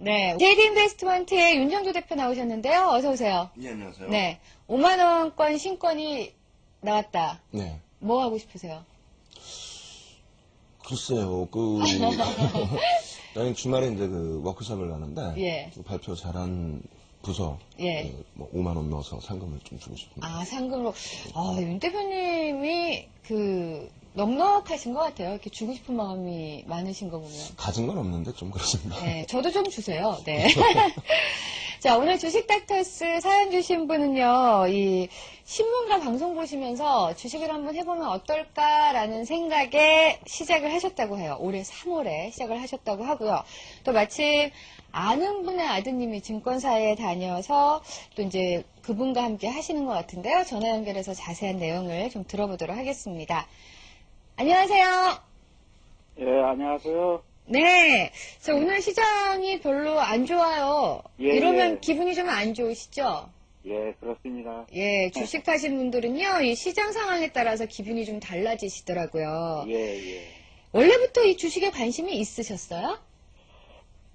네, JD인베스트먼트의 윤정조 대표 나오셨는데요. 어서 오세요. 예, 안녕하세요. 네, 5만 원권 신권이 나왔다. 네. 뭐 하고 싶으세요? 글쎄요, 나는 주말에 이제 워크숍을 가는데, 예. 좀 발표 잘한 부서, 예. 뭐 5만 원 넣어서 상금을 좀 주고 싶습니다. 아, 상금으로. 윤 대표님이 넉넉하신 것 같아요. 이렇게 주고 싶은 마음이 많으신 거 보면. 가진 건 없는데 좀 그렇습니다. 네, 저도 좀 주세요. 네. 자, 오늘 주식 닥터스 사연 주신 분은요, 이 신문과 방송 보시면서 주식을 한번 해보면 어떨까라는 생각에 시작을 하셨다고 해요. 올해 3월에 시작을 하셨다고 하고요. 또 마침 아는 분의 아드님이 증권사에 다녀서 또 이제 그분과 함께 하시는 것 같은데요. 전화 연결해서 자세한 내용을 좀 들어보도록 하겠습니다. 안녕하세요. 예, 안녕하세요. 네. 자, 오늘 시장이 별로 안 좋아요. 예, 이러면 예. 기분이 좀 안 좋으시죠? 예, 그렇습니다. 예, 주식하신 분들은요, 이 시장 상황에 따라서 기분이 좀 달라지시더라고요. 예, 예. 원래부터 이 주식에 관심이 있으셨어요?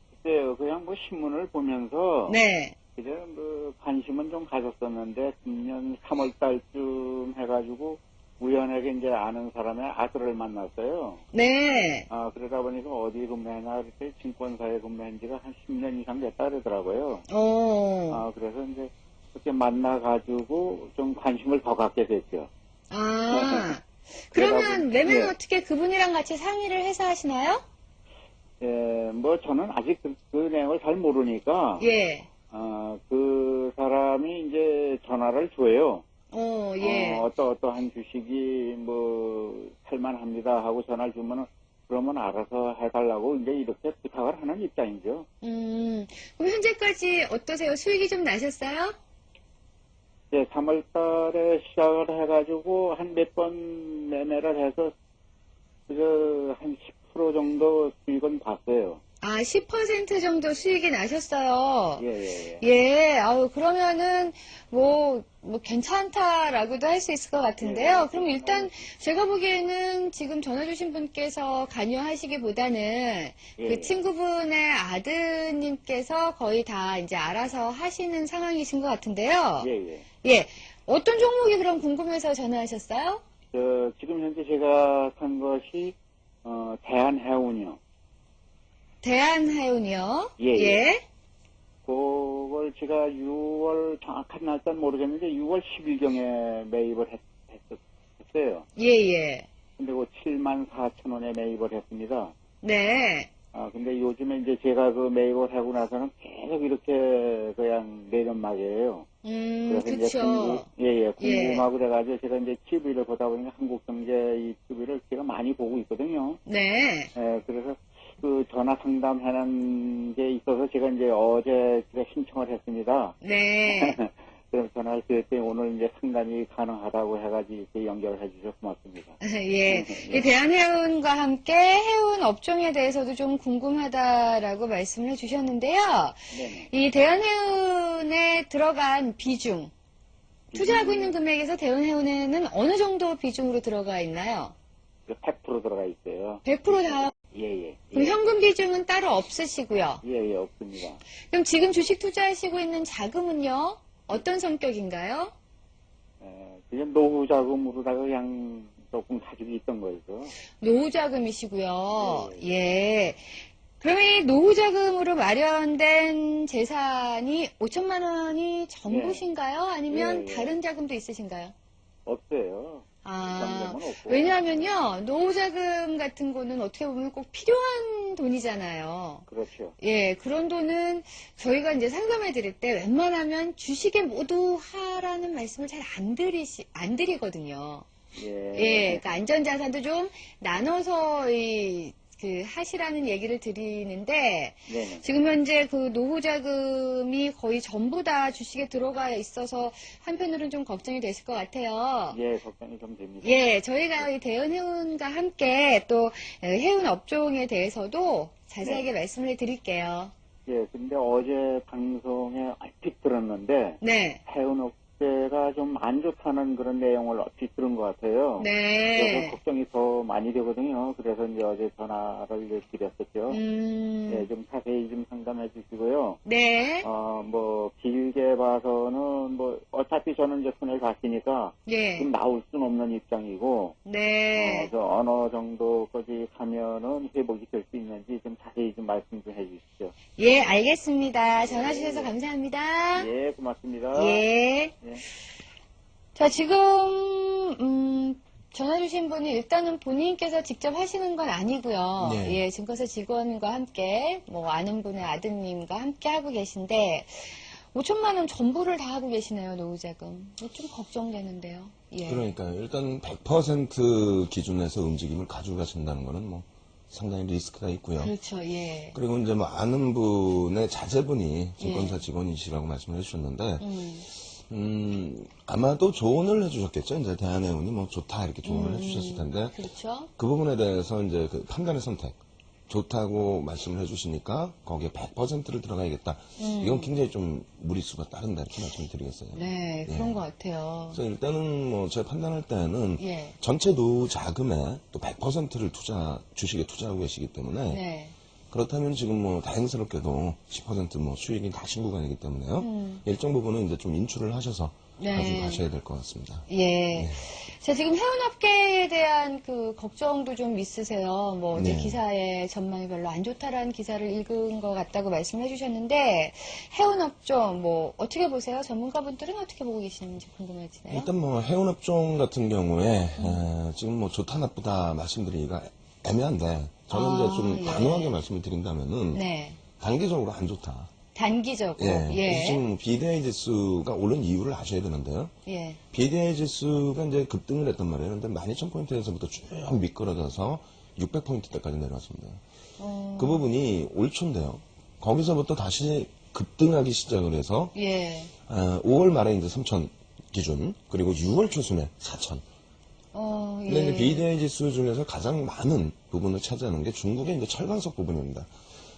그때 그냥 뭐 신문을 보면서 네. 그래 뭐 관심은 좀 가졌었는데 금년 3월 달쯤 해가지고 우연하게 이제 아는 사람의 아들을 만났어요. 네. 그러다 보니까 어디 근무하냐 그랬더니 증권사에 근무한 지가 한 10년 이상 됐다 그러더라고요. 그래서 이제 그렇게 만나가지고 좀 관심을 더 갖게 됐죠. 그러면 매매는 예. 어떻게 그분이랑 같이 상의를 해서 하시나요? 예, 뭐 저는 아직 그 내용을 잘 모르니까 예. 그 사람이 이제 전화를 줘요. 예. 어떠한 주식이 뭐 살만합니다 하고 전화를 주면은 그러면 알아서 해달라고 이제 이렇게 부탁을 하는 입장이죠. 그럼 현재까지 어떠세요? 수익이 좀 나셨어요? 예, 3월 달에 시작을 해가지고 한 몇 번 매매를 해서 한 10% 정도 수익은 봤어요. 10% 정도 수익이 나셨어요. 예. 예, 그러면은, 뭐 괜찮다라고도 할 수 있을 것 같은데요. 예. 그럼 일단, 제가 보기에는 지금 전화 주신 분께서 관여하시기보다는, 그 친구분의 아드님께서 거의 다 이제 알아서 하시는 상황이신 것 같은데요. 예. 어떤 종목이 그럼 궁금해서 전화하셨어요? 지금 현재 제가 산 것이, 대한해운이요. 대한해운이요? 예. 그걸 제가 6월 정확한 날짜는 모르겠는데 6월 10일경에 매입을 했어요. 예. 근데 그 74,000원에 매입을 했습니다. 네. 근데 요즘에 이제 제가 그 매입을 하고 나서는 계속 이렇게 그냥 내년막이에요. 그래서 그쵸. 이제 궁금하고 그래가지고 제가 이제 TV를 보다 보니까 한국경제 이 TV를 제가 많이 보고 있거든요. 네. 그래서 그 전화 상담하는 게 있어서 제가 이제 어제 제가 신청을 했습니다. 네. 그래서 전화를 드렸더니 오늘 이제 상담이 가능하다고 해가지고 이렇게 연결을 해주셔서 고맙습니다. 예. 이 대한해운과 함께 해운 업종에 대해서도 좀 궁금하다라고 말씀을 해주셨는데요. 네네. 이 대한해운에 들어간 비중, 투자하고 있는 금액에서 대한해운에는 어느 정도 비중으로 들어가 있나요? 100% 들어가 있어요. 100% 다. 예. 그럼 현금 비중은 따로 없으시고요. 예, 없습니다. 그럼 지금 주식 투자하시고 있는 자금은요? 어떤 성격인가요? 그냥 노후 자금으로다가 그냥 조금 가지고 있던 거죠. 노후 자금이시고요. 예. 그러면 이 노후 자금으로 마련된 재산이 5천만 원이 전부신가요? 아니면 다른 자금도 있으신가요? 없어요. 왜냐하면요, 노후자금 같은 거는 어떻게 보면 꼭 필요한 돈이잖아요. 그렇죠. 예, 그런 돈은 저희가 이제 상담해 드릴 때 웬만하면 주식에 모두 하라는 말씀을 잘 안 드리거든요. 예, 그러니까 안전자산도 좀 나눠서 하시라는 얘기를 드리는데, 네네. 지금 현재 그 노후자금이 거의 전부 다 주식에 들어가 있어서 한편으로는 좀 걱정이 되실 것 같아요. 예, 걱정이 좀 됩니다. 예, 저희가 이 대한해운과 함께 또 해운 업종에 대해서도 자세하게 말씀을 해드릴게요. 예, 근데 어제 방송에 얼핏 들었는데, 네. 해운업계가 좀 안 좋다는 그런 내용을 얼핏 들은 것 같아요. 네. 그래서 걱정이 더 많이 되거든요. 그래서 이제 어제 전화를 드렸었죠. 예, 좀 자세히 좀 상담해 주시고요. 네. 뭐 길게 봐서는 뭐 어차피 저는 이제 손해 갔으니까 예. 지금 나올 수는 없는 입장이고 네. 저 어느 정도까지 가면은 회복이 될 수 있는지 좀 자세히 좀 말씀 좀 해주시죠. 예, 알겠습니다. 전화 주셔서 감사합니다. 예, 고맙습니다. 예. 예. 자, 지금, 전화 주신 분이 일단은 본인께서 직접 하시는 건 아니고요. 네. 예, 증권사 직원과 함께, 뭐, 아는 분의 아드님과 함께 하고 계신데, 5천만 원 전부를 다 하고 계시네요, 노후자금. 좀 걱정되는데요. 예. 그러니까 일단 100% 기준에서 움직임을 가지고 가신다는 거는 뭐 상당히 리스크가 있고요. 그렇죠, 예. 그리고 이제 뭐 아는 분의 자제분이 증권사 직원이시라고 말씀을 해주셨는데, 아마도 조언을 해주셨겠죠. 이제 대한해운이 뭐 좋다 이렇게 조언을 해주셨을 텐데, 그렇죠. 그 부분에 대해서 이제 그 판단의 선택, 좋다고 말씀을 해주시니까 거기에 100%를 들어가야겠다. 이건 굉장히 좀 무리수가 따른다 이렇게 말씀을 드리겠어요. 네, 그런 것 같아요. 그래서 일단은 뭐 제가 판단할 때는 예. 전체 노후 자금의 또 100%를 주식에 투자하고 계시기 때문에 네. 그렇다면 지금 뭐 다행스럽게도 10% 수익이 나신 구간이기 때문에요. 일정 부분은 이제 좀 인출을 하셔서 네. 가지고 가셔야 될 것 같습니다. 예. 자, 지금 해운업계에 대한 그 걱정도 좀 있으세요. 뭐, 어제 네. 기사에 전망이 별로 안 좋다라는 기사를 읽은 것 같다고 말씀해 주셨는데, 해운업종, 뭐, 어떻게 보세요? 전문가분들은 어떻게 보고 계시는지 궁금해지네요. 일단 뭐 해운업종 같은 경우에 지금 뭐 좋다 나쁘다 말씀드리기가 애매한데 저는 이제 좀 예. 단호하게 말씀을 드린다면은 네. 단기적으로 안 좋다. 단기적으로. 예. 예. 지금 BDI 지수가 오른 이유를 아셔야 되는데요. 예. BDI 지수가 이제 급등을 했단 말이에요. 근데 12,000포인트에서부터 쭉 미끄러져서 600포인트대까지 내려왔습니다. 그 부분이 올 초인데요. 거기서부터 다시 급등하기 시작을 해서 예. 5월 말에 이제 3,000 기준, 그리고 6월 초순에 4,000. 예. 근데 이제 BDI 지수 중에서 가장 많은 부분을 차지하는 게 중국의 이제 철강석 부분입니다.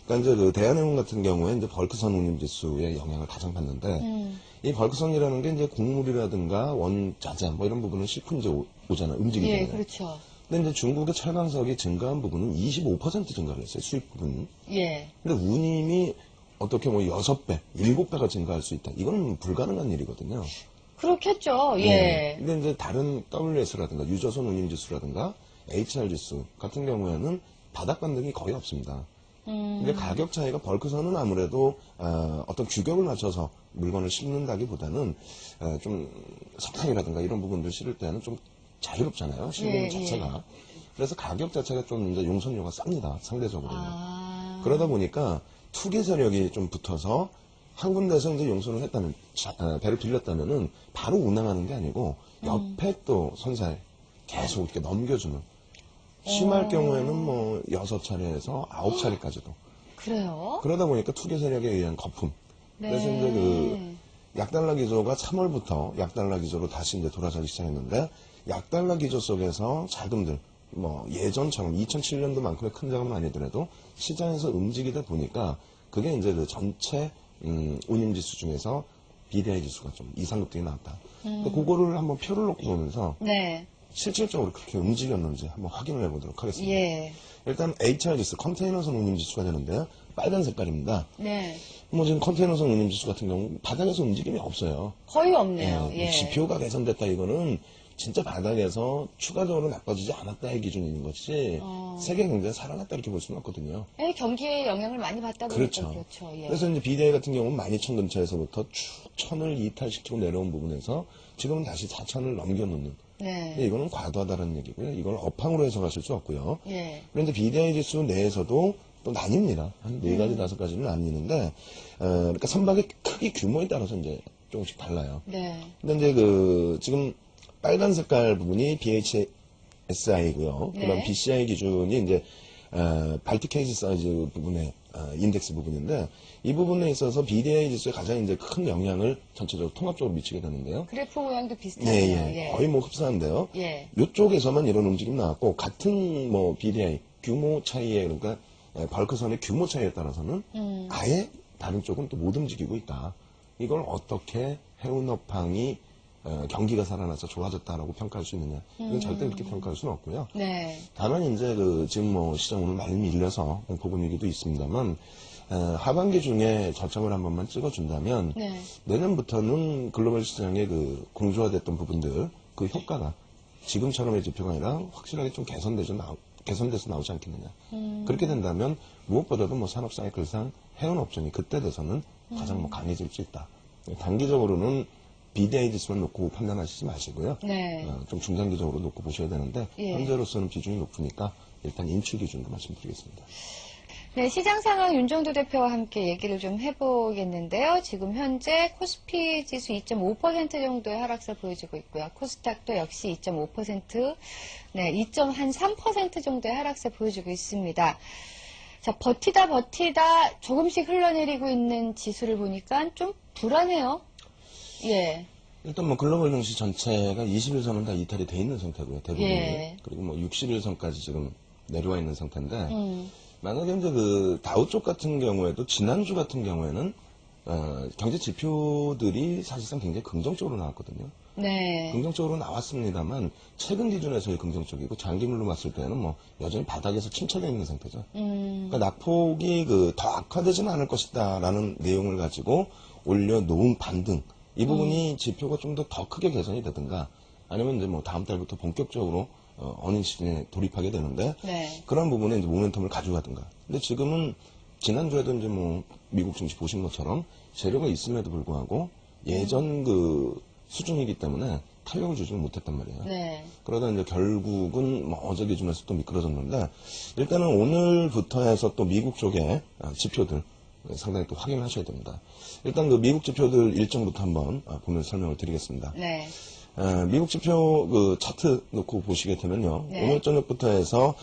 그러니까 이제 그 대한해운 같은 경우에 이제 벌크선 운임 지수의 영향을 가장 받는데 이 벌크선이라는 게 이제 곡물이라든가 원자재 뭐 이런 부분을 싣고 이제 오잖아요. 움직이잖아요. 예, 그렇죠. 근데 이제 중국의 철강석이 증가한 부분은 25% 증가를 했어요. 수입 부분. 예. 근데 운임이 어떻게 뭐 6배, 7배가 증가할 수 있다. 이건 불가능한 일이거든요. 그렇겠죠. 예. 근데 이제 다른 WS라든가 유조선 운임 지수라든가 HR 지수 같은 경우에는 바닥 반등이 거의 없습니다. 근데 가격 차이가 벌크선은 아무래도 어떤 규격을 맞춰서 물건을 싣는다기보다는 좀 석탄이라든가 이런 부분들 실을 때는 좀 자유롭잖아요. 실는 예, 자체가. 그래서 가격 자체가 좀 이제 용선료가 쌉니다. 상대적으로. 아. 그러다 보니까 투기 세력이 좀 붙어서 한 군데에서 이제 용선을 했다면, 배를 빌렸다면은 바로 운항하는 게 아니고 옆에 또 선사에 계속 이렇게 넘겨주는. 심할 경우에는 뭐 6차례에서 9차례까지도. 그래요? 그러다 보니까 투기 세력에 의한 거품. 네. 그래서 이제 그 약달러 기조가 3월부터 약달러 기조로 다시 이제 돌아서기 시작했는데 약달러 기조 속에서 자금들 뭐 예전처럼 2007년도만큼의 큰 자금은 아니더라도 시장에서 움직이다 보니까 그게 이제 그 전체 운임 지수 중에서 BDI 지수가 좀 이상급등이 나왔다. 근데 그거를 한번 표를 놓고 보면서 네. 실질적으로 그렇게 움직였는지 한번 확인을 해보도록 하겠습니다. 예. 일단 HR 지수, 컨테이너선 운임 지수가 되는데요. 빨간 색깔입니다. 네. 뭐 지금 컨테이너선 운임 지수 같은 경우 바닥에서 움직임이 없어요. 거의 없네요. 예, 예. 지표가 개선됐다 이거는 진짜 바닥에서 추가적으로 나빠지지 않았다의 기준인 것이 세계 경제가 살아났다 이렇게 볼 수는 없거든요. 예, 경기에 영향을 많이 받다 보니까 그렇죠. 그렇죠. 예. 그래서 이제 BDI 같은 경우는 12,000 근처에서부터 쭉 1000을 이탈시키고 내려온 부분에서 지금은 다시 4,000을 넘겨놓는. 네. 근데 이거는 과도하다는 얘기고요. 이걸 업황으로 해석하실 수 없고요. 예. 그런데 BDI 지수 내에서도 또 나뉩니다. 한 4가지, 5가지는 나뉘는데, 그러니까 선박의 크기 규모에 따라서 이제 조금씩 달라요. 네. 근데 이제 그, 지금 빨간 색깔 부분이 BHSI고요. 네. 그다음 BCI 기준이 이제, 발틱 케이지 사이즈 부분의 인덱스 부분인데, 이 부분에 있어서 BDI 지수에 가장 이제 큰 영향을 전체적으로 통합적으로 미치게 되는데요. 그래프 모양도 네, 비슷하네요. 예. 거의 뭐 흡사한데요. 예. 이쪽에서만 이런 움직임 나왔고, 같은 뭐 BDI 규모 차이에, 그러니까 벌크선의 규모 차이에 따라서는 아예 다른 쪽은 또 못 움직이고 있다. 이걸 어떻게 해운업황이 경기가 살아나서 좋아졌다라고 평가할 수 있느냐. 이건 절대 그렇게 평가할 수는 없고요. 네. 다만 이제 그 지금 뭐 시장 오늘 많이 밀려서 공포 분위기도 있습니다만 하반기 중에 저점을 한 번만 찍어준다면 네. 내년부터는 글로벌 시장의 그 공조화됐던 부분들 그 효과가 지금처럼의 지표가 아니라 확실하게 좀 개선돼서 나오지 않겠느냐. 그렇게 된다면 무엇보다도 뭐 산업 사이클상 해운 업종이 그때 돼서는 가장 뭐 강해질 수 있다. 단기적으로는 BDI 지수만 놓고 판단하시지 마시고요. 네. 좀 중장기적으로 놓고 보셔야 되는데 예. 현재로서는 비중이 높으니까 일단 인출 기준으로 말씀드리겠습니다. 네, 시장 상황 윤정도 대표와 함께 얘기를 좀 해보겠는데요. 지금 현재 코스피 지수 2.5% 정도의 하락세 보여지고 있고요. 코스닥도 역시 2.5%, 네, 2.3% 정도의 하락세 보여지고 있습니다. 자, 버티다 조금씩 흘러내리고 있는 지수를 보니까 좀 불안해요. 예. 일단 뭐 글로벌 증시 전체가 21선은 다 이탈이 돼 있는 상태고요. 대부분. 예. 그리고 뭐 61선까지 지금 내려와 있는 상태인데 만약에 이제 그 다우 쪽 같은 경우에도 지난주 같은 경우에는 경제 지표들이 사실상 굉장히 긍정적으로 나왔거든요. 네. 긍정적으로 나왔습니다만 최근 기준에서의 긍정적이고 장기물로 봤을 때는 뭐 여전히 바닥에서 침체되어 있는 상태죠. 그러니까 낙폭이 더 악화되지는 않을 것이다라는 내용을 가지고 올려놓은 반등 이 부분이 지표가 좀 더 크게 개선이 되든가 아니면 이제 뭐 다음 달부터 본격적으로 어닝 시즌에 돌입하게 되는데 네. 그런 부분에 이제 모멘텀을 가져가든가. 근데 지금은 지난주에도 이제 뭐 미국 증시 보신 것처럼 재료가 있음에도 불구하고 예전 그 수준이기 때문에 탄력을 주지는 못했단 말이에요. 네. 그러다 이제 결국은 뭐 어제 기준에서 또 미끄러졌는데 일단은 오늘부터 해서 또 미국 쪽에 지표들 상당히 또 확인을 하셔야 됩니다. 일단 그 미국 지표들 일정부터 한번 보면서 설명을 드리겠습니다. 네. 미국 지표 그 차트 놓고 보시게 되면요. 네. 오늘 저녁부터 해서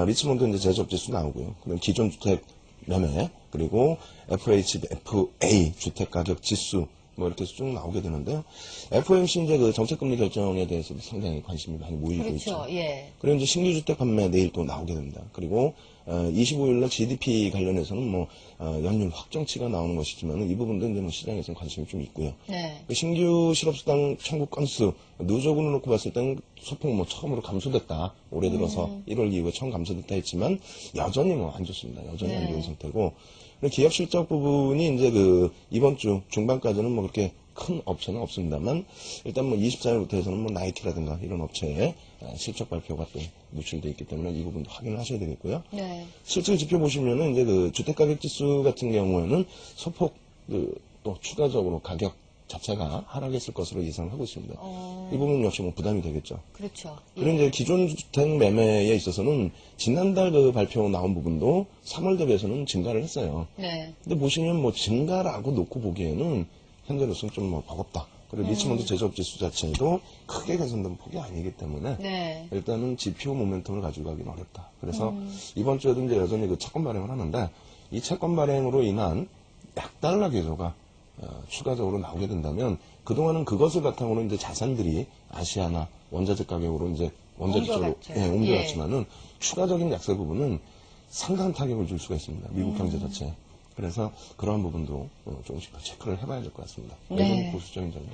리치몬드 이제 제조업 지수 나오고요. 그다음 기존 주택 매매 그리고 FHFA 주택 가격 지수 뭐 이렇게 쭉 나오게 되는데요. FOMC 이제 그 정책금리 결정에 대해서도 상당히 관심이 많이 모이고 그렇죠. 있죠. 예. 그리고 이제 신규 주택 판매 내일 또 나오게 됩니다. 그리고 25일날 GDP 관련해서는 뭐 연율 확정치가 나오는 것이지만 이 부분도 이제 뭐 시장에서는 관심이 좀 있고요. 네. 그 신규 실업수당 청구 건수 누적으로 놓고 봤을 때는 소폭 뭐 처음으로 감소됐다. 올해 들어서 1월 이후에 처음 감소됐다 했지만 여전히 뭐 안 좋습니다. 여전히 안 좋은 상태고. 그리고 기업 실적 부분이 이제 그 이번 주 중반까지는 뭐 그렇게 큰 업체는 없습니다만 일단 뭐 24일부터 해서는 뭐 나이키라든가 이런 업체의 실적 발표가 또 노출되어 있기 때문에 이 부분도 확인을 하셔야 되겠고요. 네. 실질 지표 보시면은 이제 그 주택가격 지수 같은 경우에는 소폭 또 추가적으로 가격 자체가 하락했을 것으로 예상하고 있습니다. 이 부분 역시 뭐 부담이 되겠죠. 그렇죠. 그리고 이제 기존 주택 매매에 있어서는 지난달 그 발표 나온 부분도 3월 대비해서는 증가를 했어요. 네. 근데 보시면 뭐 증가라고 놓고 보기에는 현재로서는 좀 뭐 버겁다. 그리고 리치몬드 제조업 지수 자체도 크게 개선된 폭이 아니기 때문에 네. 일단은 지표 모멘텀을 가지고 가기는 어렵다. 그래서 이번 주에도 이제 여전히 그 채권 발행을 하는데 이 채권 발행으로 인한 약달러 기조가 추가적으로 나오게 된다면 그동안은 그것을 바탕으로 이제 자산들이 아시아나 원자재 가격으로 이제 원자재 쪽으로 옮겨갔지만은 추가적인 약세 부분은 상당한 타격을 줄 수가 있습니다. 미국 경제 자체에. 그래서 그러한 부분도 조금씩 더 체크를 해봐야 될 것 같습니다. 네. 여전히 보수적인 전략.